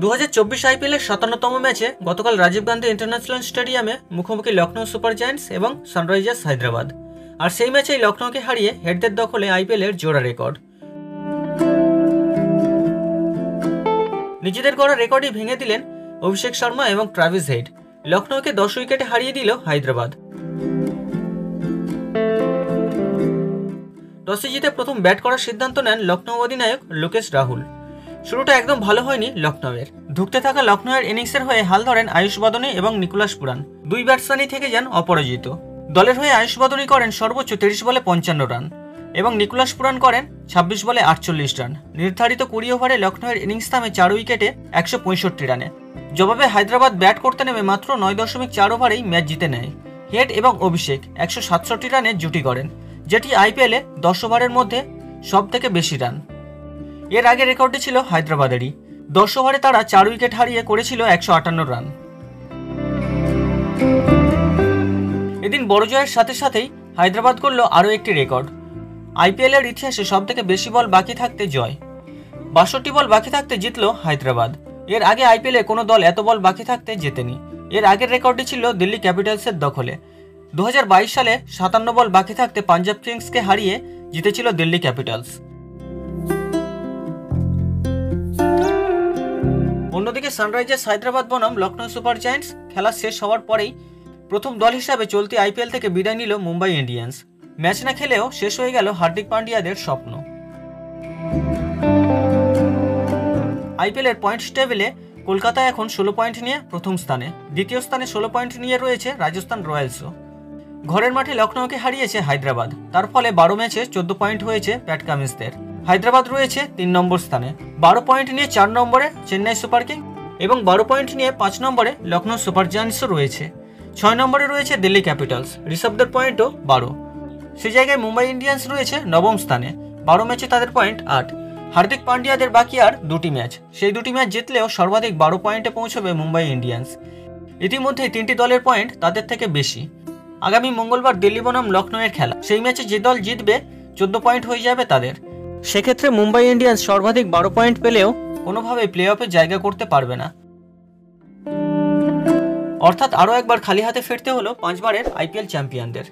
2024 আইপিএলের 57তম ম্যাচে গতকাল রাজীব গান্ধী ইন্টারন্যাশনাল স্টেডিয়ামে মুখোমুখি লখনৌ সুপার জায়ান্টস এবং সানরাইজার্স হায়দ্রাবাদ। আর সেই ম্যাচেই লখনৌকে হারিয়ে হেডদের দখলে আইপিএলের জোড়া রেকর্ড। নিজেদের গড়া রেকর্ডই ভেঙে দিলেন অভিষেক শর্মা এবং ট্রাভিস হেড। লখনৌকে 10 উইকেটে হারিয়ে দিল হায়দ্রাবাদ। টসে জিতে প্রথম ব্যাট করার সিদ্ধান্ত নেন লখনৌ অধিনায়ক লোকেশ রাহুল। শুরুটা একদম ভালো হয়নি লখনৌয়ের। ধুঁকতে থাকা লখনৌয়ের ইনিংসের হয়ে হাল ধরেন আয়ুষ বাদনী এবং নিকোলাস পুরান। দুই ব্যাটসম্যানই থেকে যান অপরাজিত। দলের হয়ে আয়ুষ বাদনী করেন সর্বোচ্চ 30 বলে 55 রান এবং নিকোলাস পুরান করেন 26 বলে 48 রান। নির্ধারিত 20 ওভারে লখনৌয়ের ইনিংস থামে 4 উইকেটে 165 রানে। জবাবে হায়দ্রাবাদ ব্যাট করতে নেমে মাত্র 9.4 ওভারেই ম্যাচ জিতে নেয়। হেড এবং অভিষেক 167 রানের জুটি করেন, যেটি আইপিএলে 10 ওভারের মধ্যে সব থেকে বেশি রান। এর আগে রেকর্ডটি ছিল হায়দ্রাবাদেরই। 10 ওভারে তারা 4 উইকেট হারিয়ে করেছিল 158 রান। এদিন বড় জয়ের সাথে সাথেই হায়দ্রাবাদ করল আরও একটি রেকর্ড। আইপিএলের ইতিহাসে সবথেকে বেশি বল বাকি থাকতে জয়। 62 বল বাকি থাকতে জিতল হায়দ্রাবাদ। এর আগে আইপিএলে কোনো দল এত বল বাকি থাকতে জেতেনি। এর আগের রেকর্ডটি ছিল দিল্লি ক্যাপিটালসের দখলে। 2022 সালে 57 বল বাকি থাকতে পাঞ্জাব কিংসকে হারিয়ে জিতেছিল দিল্লি ক্যাপিটালস। অন্যদিকে সানরাইজার্স হায়দ্রাবাদ বনাম লখনৌ সুপার জায়ান্টস খেলা শেষ হওয়ার পরেই প্রথম দল হিসাবে চলতি আইপিএল থেকে বিদায় নিল মুম্বাই ইন্ডিয়ান্স। ম্যাচ না খেলেও শেষ হয়ে গেল হার্দিক পান্ডিয়াদের স্বপ্ন। আইপিএলের পয়েন্টস টেবিলে কলকাতা এখন 16 পয়েন্ট নিয়ে প্রথম স্থানে। দ্বিতীয় স্থানে 16 পয়েন্ট নিয়ে রয়েছে রাজস্থান রয়্যালসও। ঘরের মাঠে লখনৌকে হারিয়েছে হায়দ্রাবাদ। তার ফলে 12 ম্যাচে 14 পয়েন্ট হয়েছে প্যাট কামিন্সদের। হায়দ্রাবাদ রয়েছে 3 নম্বর স্থানে। 12 পয়েন্ট নিয়ে 4 নম্বরে চেন্নাই সুপার কিং এবং 12 পয়েন্ট নিয়ে 5 নম্বরে লখনৌ সুপার জায়ান্টসও রয়েছে। 6 নম্বরে রয়েছে দিল্লি ক্যাপিটালস, ঋষভদের পয়েন্টও 12। সেই জায়গায় মুম্বাই ইন্ডিয়ান্স রয়েছে 9ম স্থানে। 12 ম্যাচে তাদের পয়েন্ট 8। হার্দিক পান্ডিয়াদের বাকি আর 2টি ম্যাচ। সেই 2টি ম্যাচ জিতলেও সর্বাধিক 12 পয়েন্টে পৌঁছবে মুম্বাই ইন্ডিয়ান্স। ইতিমধ্যেই 3টি দলের পয়েন্ট তাদের থেকে বেশি। আগামী মঙ্গলবার দিল্লি বনাম লখনৌয়ের খেলা। সেই ম্যাচে যে দল জিতবে 14 পয়েন্ট হয়ে যাবে তাদের। সেক্ষেত্রে মুম্বাই ইন্ডিয়ান্স সর্বাধিক 12 পয়েন্ট পেলেও কোনোভাবেই প্লে অফে জায়গা করতে পারবে না। অর্থাৎ আরও একবার খালি হাতে ফিরতে হলো 5 বারের আইপিএল চ্যাম্পিয়নদের।